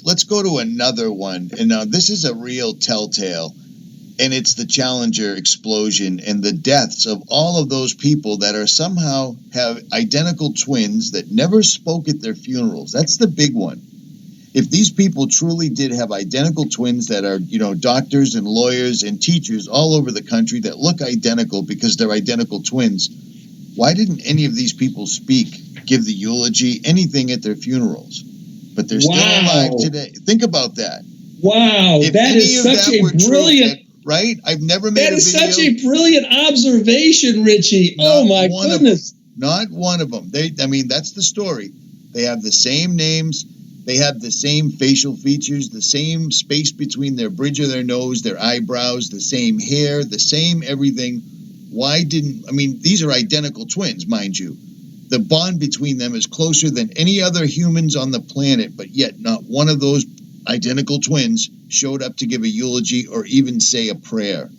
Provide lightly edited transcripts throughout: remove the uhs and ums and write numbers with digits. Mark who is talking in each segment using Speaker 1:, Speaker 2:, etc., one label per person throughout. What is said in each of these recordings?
Speaker 1: let's go to another one. And now this is a real telltale. And it's the Challenger explosion and the deaths of all of those people that are somehow have identical twins that never spoke at their funerals. That's the big one. If these people truly did have identical twins that are, doctors and lawyers and teachers all over the country that look identical because they're identical twins, why didn't any of these people speak, give the eulogy, anything at their funerals? But they're still alive today. Think about that.
Speaker 2: Wow, that is such a brilliant...
Speaker 1: Right? I've never made a video.
Speaker 2: That is such a brilliant observation, Richie. Oh, my goodness.
Speaker 1: Not one of them. That's the story. They have the same names. They have the same facial features, the same space between their bridge of their nose, their eyebrows, the same hair, the same everything. These are identical twins, mind you. The bond between them is closer than any other humans on the planet, but yet not one of those identical twins showed up to give a eulogy or even say a prayer.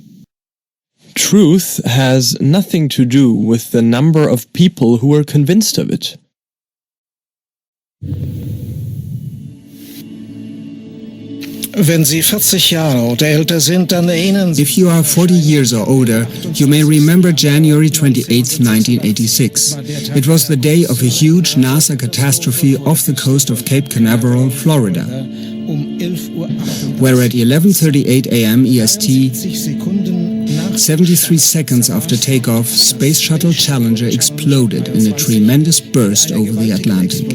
Speaker 3: Truth has nothing to do with the number of people who are convinced of it.
Speaker 4: If you are 40 years or older, you may remember January 28, 1986. It was the day of a huge NASA catastrophe off the coast of Cape Canaveral, Florida, where at 11:38 a.m. EST, 73 seconds after takeoff, Space Shuttle Challenger exploded in a tremendous burst over the Atlantic.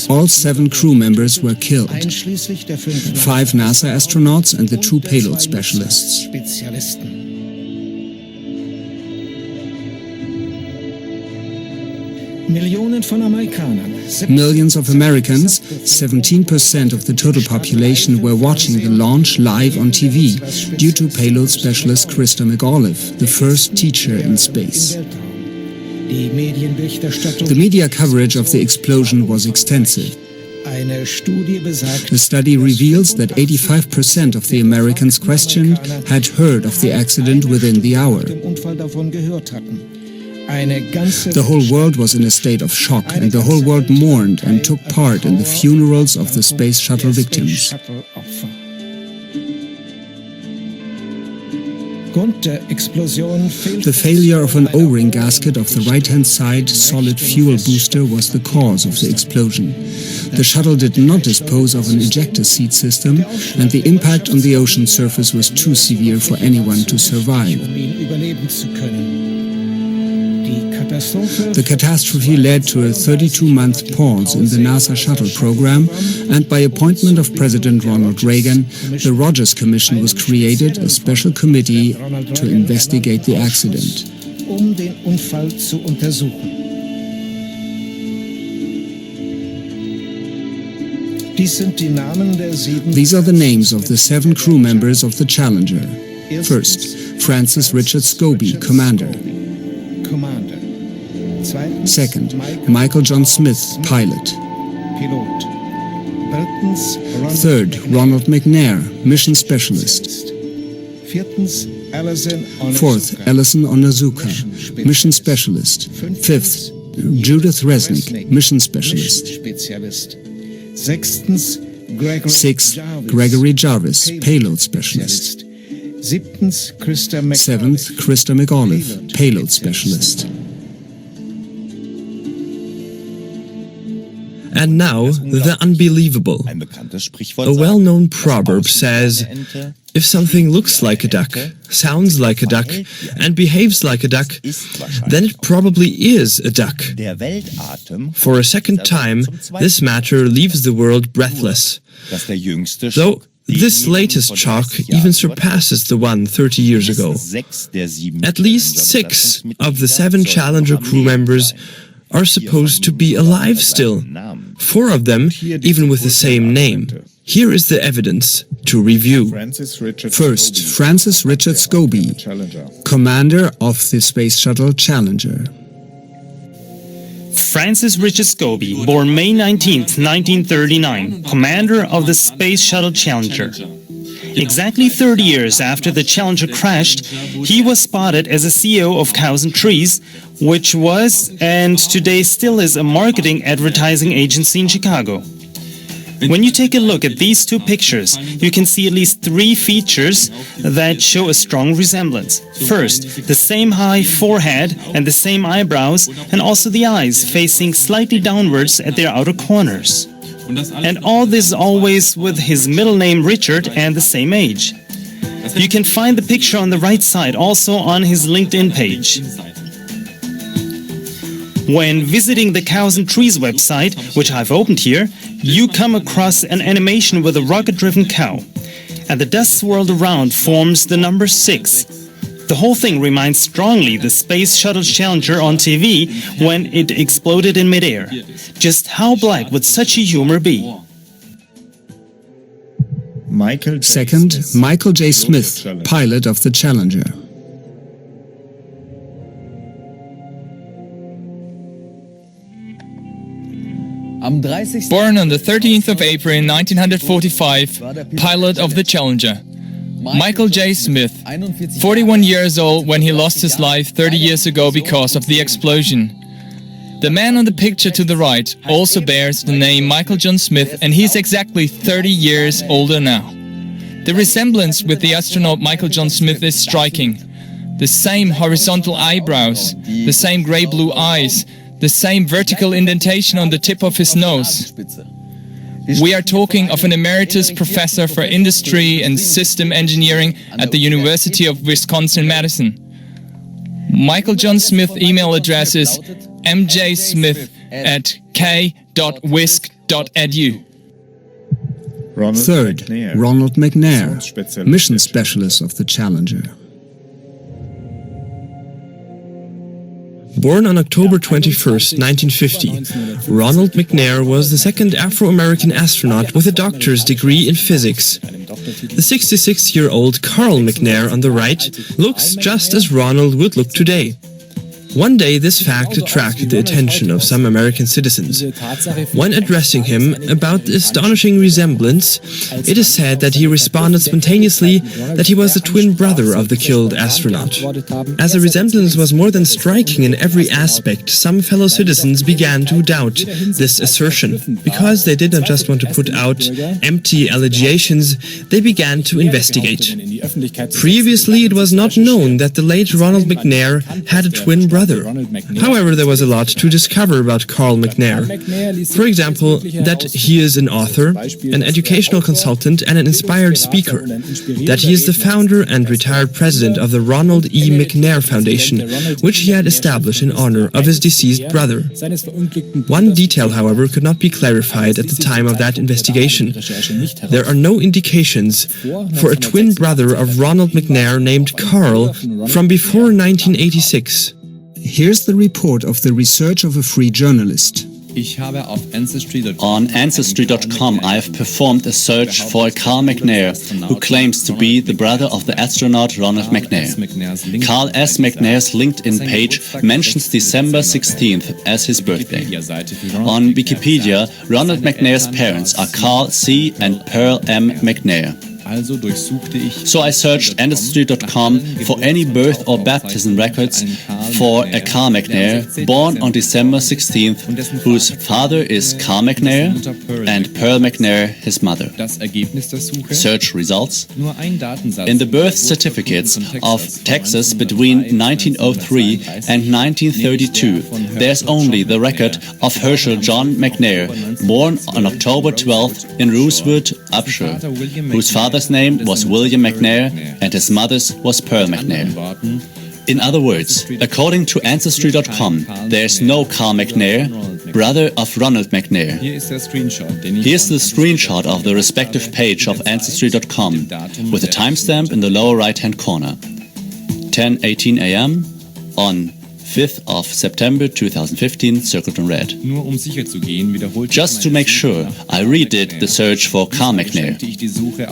Speaker 4: All 7 crew members were killed, 5 NASA astronauts and the 2 payload specialists. Millions of Americans, 17% of the total population, were watching the launch live on TV due to payload specialist Christa McAuliffe, the first teacher in space. The media coverage of the explosion was extensive. The study reveals that 85% of the Americans questioned had heard of the accident within the hour. The whole world was in a state of shock, and the whole world mourned and took part in the funerals of the Space Shuttle victims. The failure of an O-ring gasket of the right-hand side solid fuel booster was the cause of the explosion. The shuttle did not dispose of an ejector seat system, and the impact on the ocean surface was too severe for anyone to survive. The catastrophe led to a 32-month pause in the NASA shuttle program, and by appointment of President Ronald Reagan, the Rogers Commission was created, a special committee to investigate the accident. These are the names of the 7 crew members of the Challenger. First, Francis Richard Scobee, Commander. Second, Michael John Smith, pilot. Third, Ronald McNair, mission specialist. Fourth, Ellison Onizuka, mission specialist. Fifth, Judith Resnik, mission specialist. Sixth, Gregory Jarvis, payload specialist. Seventh, Christa McAuliffe, payload specialist.
Speaker 3: And now, the unbelievable. A well-known proverb says, if something looks like a duck, sounds like a duck, and behaves like a duck, then it probably is a duck. For a second time, this matter leaves the world breathless. Though this latest shock even surpasses the one 30 years ago. At least 6 of the 7 Challenger crew members are supposed to be alive still. 4 of them even with the same name. Here is the evidence to review.
Speaker 4: First, Francis Richard Scobee, commander of the Space Shuttle Challenger.
Speaker 5: Francis Richard Scobee, born May 19, 1939, commander of the Space Shuttle Challenger. Exactly 30 years after the Challenger crashed, he was spotted as a CEO of Cows and Trees, which was and today still is a marketing advertising agency in Chicago. When you take a look at these two pictures, you can see at least three features that show a strong resemblance. First, the same high forehead and the same eyebrows, and also the eyes facing slightly downwards at their outer corners. And all this always with his middle name Richard and the same age. You can find the picture on the right side, also on his LinkedIn page. When visiting the Cows and Trees website, which I've opened here, you come across an animation with a rocket-driven cow, and the dust swirled around forms the number 6. The whole thing reminds strongly the Space Shuttle Challenger on TV when it exploded in midair. Just how black would such a humor be?
Speaker 4: Second, Michael J. Smith, pilot of the Challenger.
Speaker 6: Born on the 13th of April 1945, pilot of the Challenger. Michael J. Smith, 41 years old when he lost his life 30 years ago because of the explosion. The man on the picture to the right also bears the name Michael John Smith, and he's exactly 30 years older now. The resemblance with the astronaut Michael John Smith is striking. The same horizontal eyebrows, the same grey-blue eyes, the same vertical indentation on the tip of his nose. We are talking of an emeritus professor for industry and system engineering at the University of Wisconsin-Madison. Michael John Smith's email address is mjsmith@k.wisc.edu.
Speaker 4: Third, Ronald McNair, mission specialist of the Challenger.
Speaker 3: Born on October 21, 1950, Ronald McNair was the second Afro-American astronaut with a doctor's degree in physics. The 66-year-old Carl McNair on the right looks just as Ronald would look today. One day this fact attracted the attention of some American citizens. When addressing him about the astonishing resemblance, it is said that he responded spontaneously that he was the twin brother of the killed astronaut. As the resemblance was more than striking in every aspect, some fellow citizens began to doubt this assertion. Because they did not just want to put out empty allegations, they began to investigate. Previously, it was not known that the late Ronald McNair had a twin brother. However, there was a lot to discover about Carl McNair. For example, that he is an author, an educational consultant, and an inspired speaker. That he is the founder and retired president of the Ronald E. McNair Foundation, which he had established in honor of his deceased brother. One detail, however, could not be clarified at the time of that investigation. There are no indications for a twin brother of Ronald McNair named Carl from before 1986.
Speaker 4: Here's the report of the research of a free journalist.
Speaker 7: On Ancestry.com, I have performed a search for Carl McNair, who claims to be the brother of the astronaut Ronald McNair. Carl S. McNair's LinkedIn page mentions December 16th as his birthday. On Wikipedia, Ronald McNair's parents are Carl C. and Pearl M. McNair. So I searched Ancestry.com for any birth or baptism records for a Carl McNair born on December 16th, whose father is Carl McNair and Pearl McNair, his mother. Search results. In the birth certificates of Texas between 1903 and 1932, there's only the record of Herschel John McNair, born on October 12th in Rosewood, Upshur, whose father's name was William McNair and his mother's was Pearl McNair. In other words, according to Ancestry.com, there's no Carl McNair, brother of Ronald McNair. Here's the screenshot of the respective page of Ancestry.com with a timestamp in the lower right-hand corner. 10:18 a.m. on 5th of September 2015, circled in red. Just to make sure, I redid the search for Carl McNair.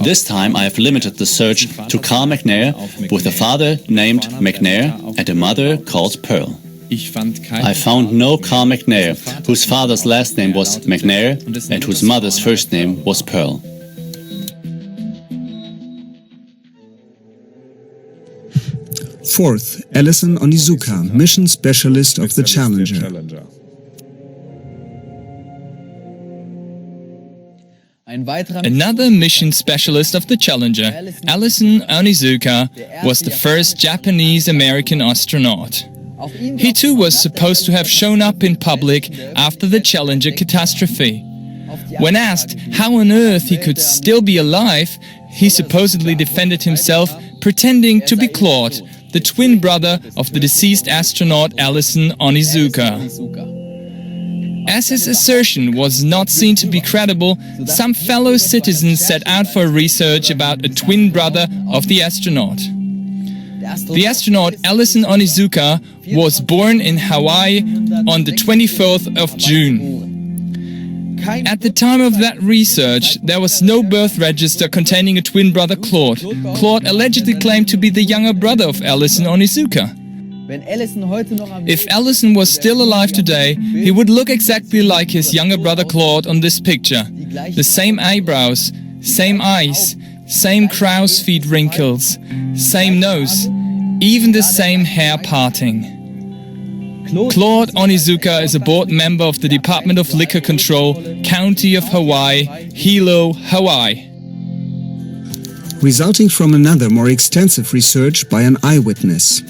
Speaker 7: This time I have limited the search to Carl McNair with a father named McNair and a mother called Pearl. I found no Carl McNair, whose father's last name was McNair and whose mother's first name was Pearl.
Speaker 4: Fourth, Ellison Onizuka, mission specialist of the Challenger.
Speaker 6: Another mission specialist of the Challenger, Ellison Onizuka, was the first Japanese-American astronaut. He too was supposed to have shown up in public after the Challenger catastrophe. When asked how on earth he could still be alive, he supposedly defended himself, pretending to be Claude, the twin brother of the deceased astronaut Ellison Onizuka. As his assertion was not seen to be credible, some fellow citizens set out for research about a twin brother of the astronaut. The astronaut Ellison Onizuka was born in Hawaii on the 24th of June. At the time of that research, there was no birth register containing a twin brother Claude. Claude allegedly claimed to be the younger brother of Ellison Onizuka. If Ellison was still alive today, he would look exactly like his younger brother Claude on this picture. The same eyebrows, same eyes, same crow's feet wrinkles, same nose, even the same hair parting. Claude Onizuka is a board member of the Department of Liquor Control, County of Hawaii, Hilo, Hawaii.
Speaker 4: Resulting from another more extensive research by an eyewitness.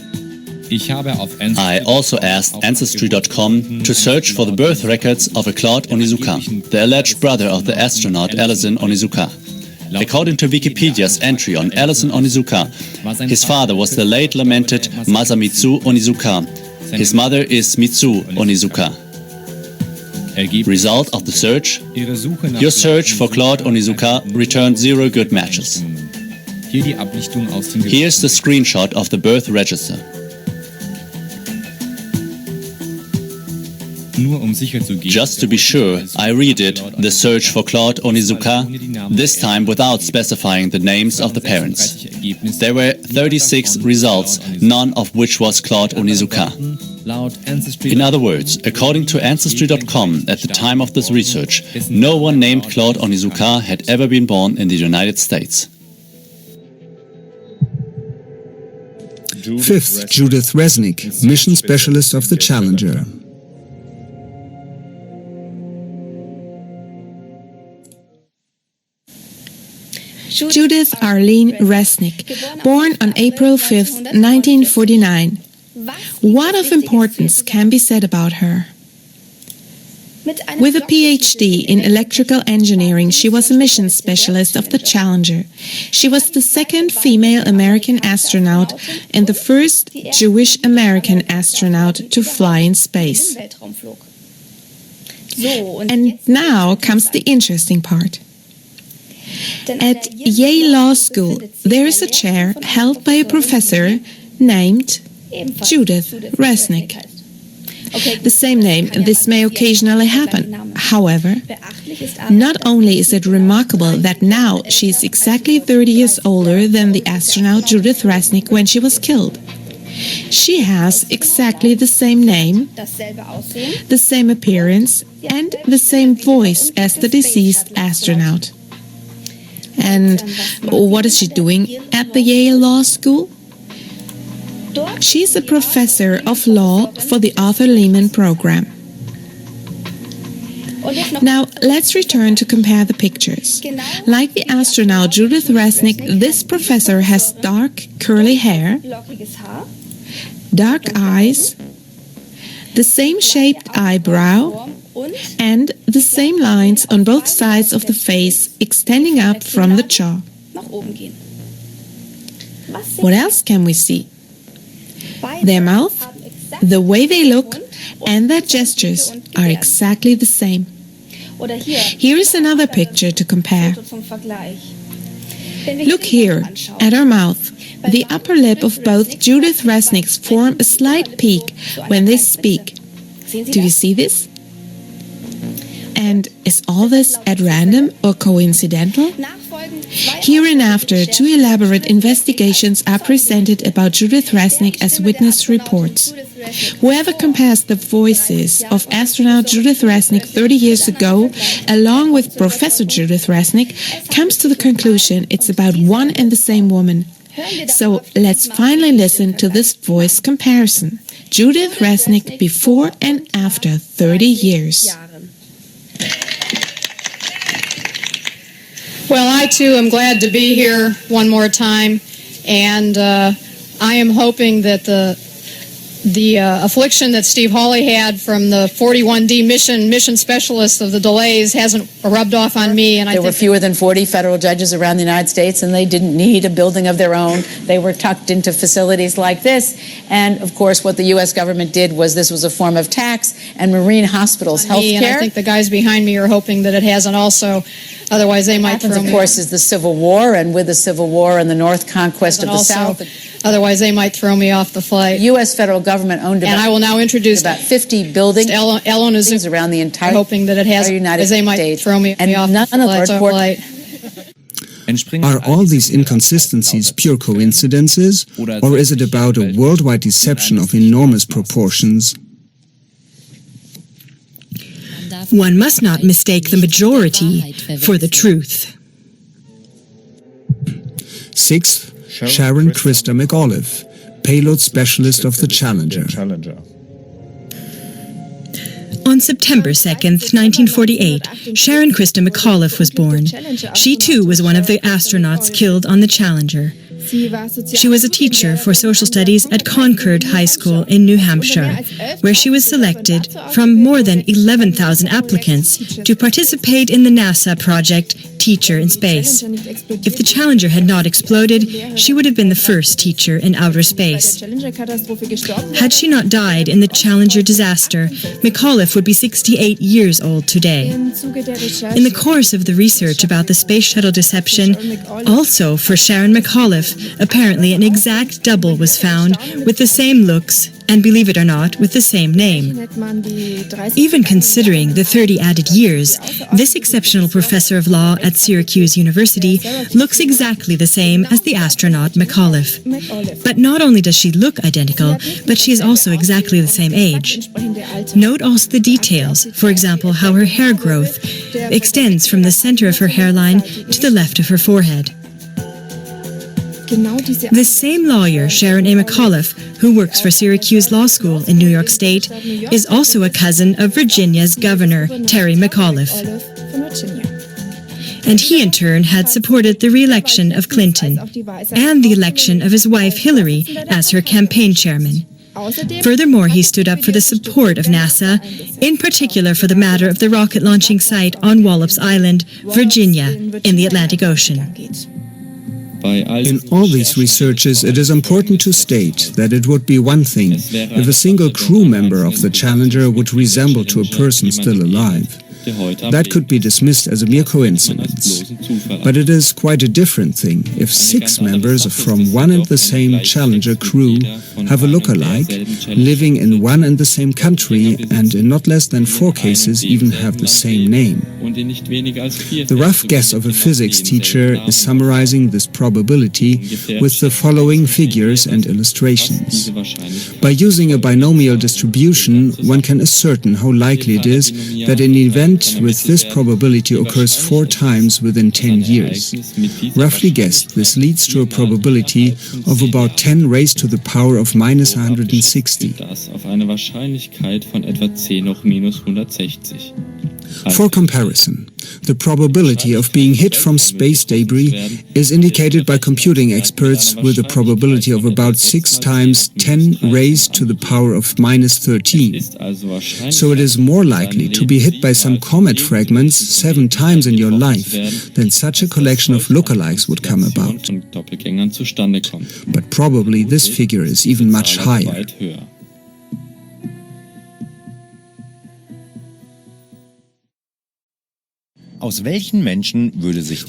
Speaker 7: I also asked Ancestry.com to search for the birth records of a Claude Onizuka, the alleged brother of the astronaut Ellison Onizuka. According to Wikipedia's entry on Ellison Onizuka, his father was the late lamented Masamitsu Onizuka. His mother is Mitsu Onizuka. Result of the search? Your search for Claude Onizuka returned 0 good matches. Here's the screenshot of the birth register. Just to be sure, I redid the search for Claude Onizuka, this time without specifying the names of the parents. There were 36 results, none of which was Claude Onizuka. In other words, according to Ancestry.com, at the time of this research, no one named Claude Onizuka had ever been born in the United States.
Speaker 4: Fifth, Judith Resnik, mission specialist of the Challenger.
Speaker 8: Judith Arlene Resnik, born on April 5, 1949. What of importance can be said about her? With a PhD in electrical engineering, she was a mission specialist of the Challenger. She was the second female American astronaut and the first Jewish American astronaut to fly in space. And now comes the interesting part. At Yale Law School, there is a chair held by a professor named Judith Resnik. The same name, this may occasionally happen. However, not only is it remarkable that now she is exactly 30 years older than the astronaut Judith Resnik when she was killed. She has exactly the same name, the same appearance, and the same voice as the deceased astronaut. And what is she doing at the Yale Law School? She's a professor of law for the Arthur Lehman program. Now, let's return to compare the pictures. Like the astronaut Judith Resnik, this professor has dark, curly hair, dark eyes, the same shaped eyebrow, and the same lines on both sides of the face extending up from the jaw. What else can we see? Their mouth, the way they look, and their gestures are exactly the same. Here is another picture to compare. Look here at her mouth. The upper lip of both Judith Resniks form a slight peak when they speak. Do you see this? And is all this at random or coincidental? Hereinafter, 2 elaborate investigations are presented about Judith Resnik as witness reports. Whoever compares the voices of astronaut Judith Resnik 30 years ago, along with Professor Judith Resnik, comes to the conclusion it's about one and the same woman. So let's finally listen to this voice comparison. Judith Resnik before and after 30 years.
Speaker 9: Well, I too am glad to be here one more time, and I am hoping that the affliction that Steve Hawley had from the 41D mission specialist of the delays hasn't rubbed off on me. And
Speaker 10: there were fewer than 40 federal judges around the United States, and they didn't need a building of their own. They were tucked into facilities like this. And of course, what the U.S. government did was this was a form of tax, and Marine hospitals, health care.
Speaker 9: And I think the guys behind me are hoping that it hasn't also. Otherwise, they might throw me.
Speaker 10: Of course, is the Civil War, and with the Civil War and the North conquest of the South.
Speaker 9: Otherwise, they might throw me off the flight.
Speaker 10: The U.S. federal government owned
Speaker 9: and I will now introduce
Speaker 10: about 50 buildings
Speaker 9: Ellison Onizuka
Speaker 10: around the entire
Speaker 9: hoping that it has
Speaker 10: United
Speaker 9: they might
Speaker 10: States.
Speaker 9: Throw me
Speaker 10: and
Speaker 9: off
Speaker 10: none
Speaker 9: the
Speaker 10: of
Speaker 9: flight.
Speaker 4: Are all these inconsistencies pure coincidences, or is it about a worldwide deception of enormous proportions?
Speaker 11: One must not mistake the majority for the truth.
Speaker 4: Sixth, Sharon Christa McAuliffe, payload specialist of the Challenger.
Speaker 11: On September 2nd, 1948, Sharon Christa McAuliffe was born. She too was one of the astronauts killed on the Challenger. She was a teacher for social studies at Concord High School in New Hampshire, where she was selected from more than 11,000 applicants to participate in the NASA project Teacher in Space. If the Challenger had not exploded, she would have been the first teacher in outer space. Had she not died in the Challenger disaster, McAuliffe would be 68 years old today. In the course of the research about the space shuttle deception, also for Sharon McAuliffe, apparently an exact double was found with the same looks and, believe it or not, with the same name. Even considering the 30 added years, this exceptional professor of law at Syracuse University looks exactly the same as the astronaut McAuliffe. But not only does she look identical, but she is also exactly the same age. Note also the details, for example, how her hair growth extends from the center of her hairline to the left of her forehead. This same lawyer, Sharon A. McAuliffe, who works for Syracuse Law School in New York State, is also a cousin of Virginia's governor, Terry McAuliffe. And he in turn had supported the re-election of Clinton and the election of his wife Hillary as her campaign chairman. Furthermore, he stood up for the support of NASA, in particular for the matter of the rocket launching site on Wallops Island, Virginia, in the Atlantic Ocean.
Speaker 4: In all these researches, it is important to state that it would be one thing if a single crew member of the Challenger would resemble to a person still alive. That could be dismissed as a mere coincidence. But it is quite a different thing if 6 members from one and the same Challenger crew have a look-alike, living in one and the same country, and in not less than 4 cases even have the same name. The rough guess of a physics teacher is summarizing this probability with the following figures and illustrations. By using a binomial distribution, one can ascertain how likely it is that an event with this probability occurs 4 times within 10 years. Roughly guessed, this leads to a probability of about 10 raised to the power of minus 160. For comparison, the probability of being hit from space debris is indicated by computing experts with a probability of about 6 times 10 raised to the power of minus 13. So it is more likely to be hit by some comet fragments 7 times in your life than such a collection of lookalikes would come about. But probably this figure is even much higher.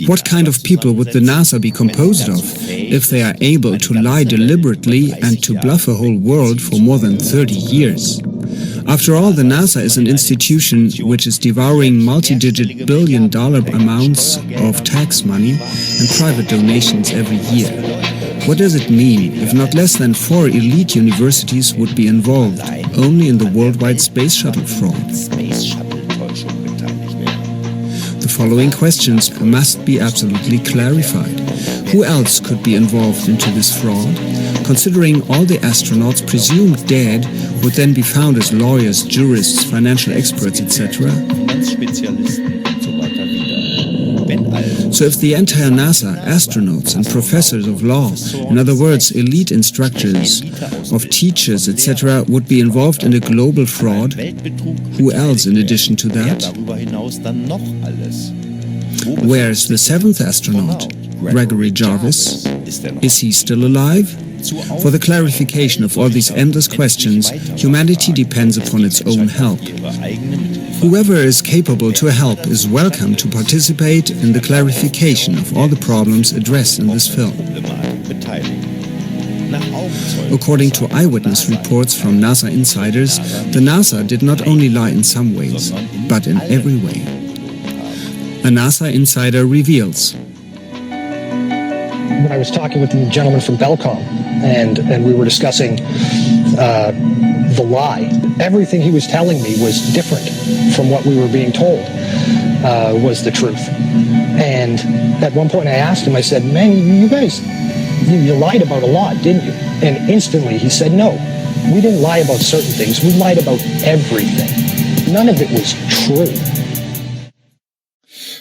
Speaker 4: What kind of people would the NASA be composed of if they are able to lie deliberately and to bluff a whole world for more than 30 years? After all, the NASA is an institution which is devouring multi-digit billion-dollar amounts of tax money and private donations every year. What does it mean if not less than 4 elite universities would be involved only in the worldwide space shuttle fraud? The following questions must be absolutely clarified. Who else could be involved into this fraud? Considering all the astronauts presumed dead would then be found as lawyers, jurists, financial experts, etc. So if the entire NASA, astronauts and professors of law, in other words, elite instructors of teachers, etc., would be involved in a global fraud, who else in addition to that? Where's the seventh astronaut, Gregory Jarvis? Is he still alive? For the clarification of all these endless questions, humanity depends upon its own help. Whoever is capable to help is welcome to participate in the clarification of all the problems addressed in this film. According to eyewitness reports from NASA insiders, the NASA did not only lie in some ways, but in every way. A NASA insider reveals.
Speaker 12: When I was talking with the gentleman from Belcom, and we were discussing the lie, everything he was telling me was different from what we were being told was the truth. And at one point I asked him, I said, man, you guys, you lied about a lot, didn't you? And instantly he said, no, we didn't lie about certain things. We lied about everything. None of it was true.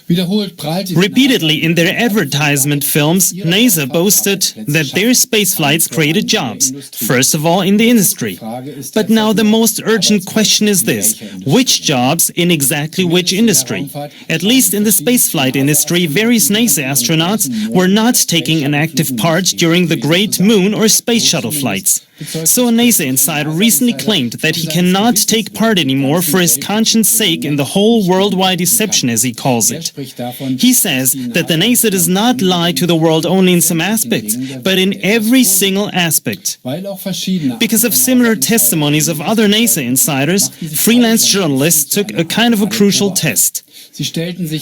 Speaker 5: Repeatedly in their advertisement films, NASA boasted that their space flights created jobs, first of all in the industry. But now the most urgent question is this: which jobs in exactly which industry? At least in the spaceflight industry, various NASA astronauts were not taking an active part during the Great Moon or Space Shuttle flights. So a NASA insider recently claimed that he cannot take part anymore for his conscience sake in the whole worldwide deception, as he calls it. He says that the NASA does not lie to the world only in some aspects, but in every single aspect. Because of similar testimonies of other NASA insiders, freelance journalists took a kind of a crucial test.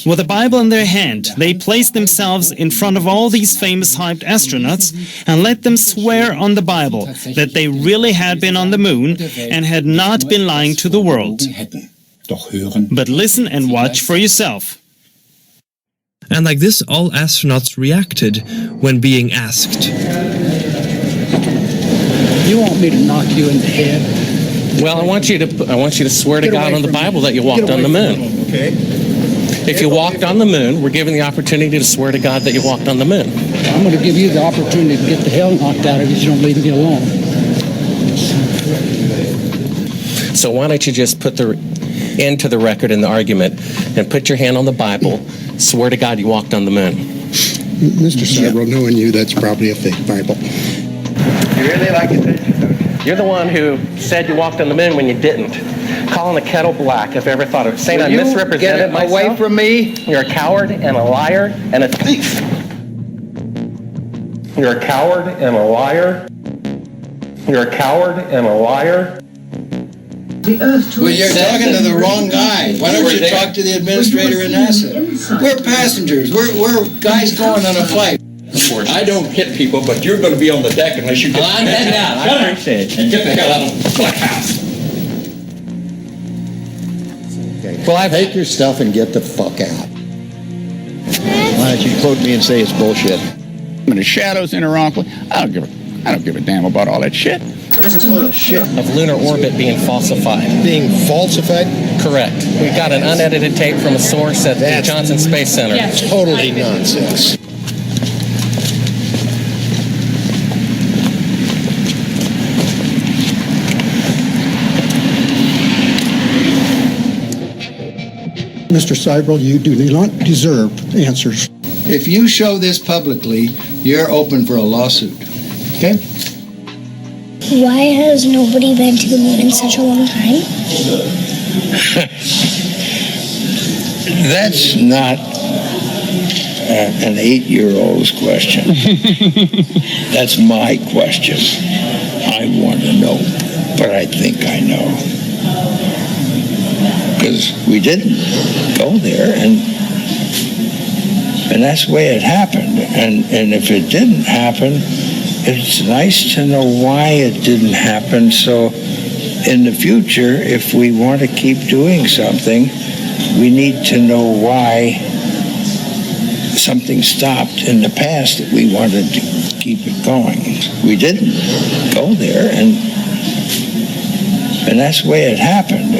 Speaker 5: With a Bible in their hand, they placed themselves in front of all these famous hyped astronauts and let them swear on the Bible that they really had been on the moon and had not been lying to the world. But listen and watch for yourself.
Speaker 3: And like this, all astronauts reacted when being asked.
Speaker 13: You want me to knock you in the head?
Speaker 14: Well, I want you to swear to God on the Bible that you walked on the moon.
Speaker 13: Okay.
Speaker 14: If you walked on the moon, we're given the opportunity to swear to God that you walked on the moon.
Speaker 13: I'm going to give you the opportunity to get the hell knocked out of you if you don't leave me alone.
Speaker 14: So why don't you just put the end to the record in the argument and put your hand on the Bible, swear to God you walked on the moon.
Speaker 15: Mr. Seibel, knowing you, that's probably a fake Bible.
Speaker 14: You really like it, don't you? You're the one who said you walked on the moon when you didn't. Calling the kettle black, if I ever thought of it. Saying I misrepresented myself.
Speaker 13: Away from me.
Speaker 14: You're a coward and a liar and a thief. You're a coward and a liar. You're a coward and a liar.
Speaker 16: Well, you're talking to the wrong guy. Why don't you talk to the administrator at NASA? We're passengers. We're guys going on a flight.
Speaker 17: Of course. I don't hit people, but you're going to be on the deck unless you get
Speaker 16: I'm heading out.
Speaker 17: I appreciate it. And get the hell out of the clubhouse.
Speaker 15: Well, take your stuff and get the fuck out.
Speaker 18: Why don't you quote me and say it's bullshit? When the shadows in Iran, I don't give a damn about all that shit.
Speaker 15: It's full of shit.
Speaker 14: Of lunar orbit being falsified.
Speaker 15: Being falsified?
Speaker 14: Correct. We've got an unedited tape from a source at the Johnson Space Center.
Speaker 15: Yes. Totally nonsense. Mr. Seibel, you do not deserve answers.
Speaker 16: If you show this publicly, you're open for a lawsuit. Okay?
Speaker 19: Why has nobody been to the moon in such a long time?
Speaker 18: That's not an 8-year-old's question. That's my question. I want to know, but I think I know. Because we didn't go there, and that's the way it happened. And if it didn't happen, it's nice to know why it didn't happen. So in the future, if we want to keep doing something, we need to know why something stopped in the past that we wanted to keep it going. We didn't go there, and that's the way it happened.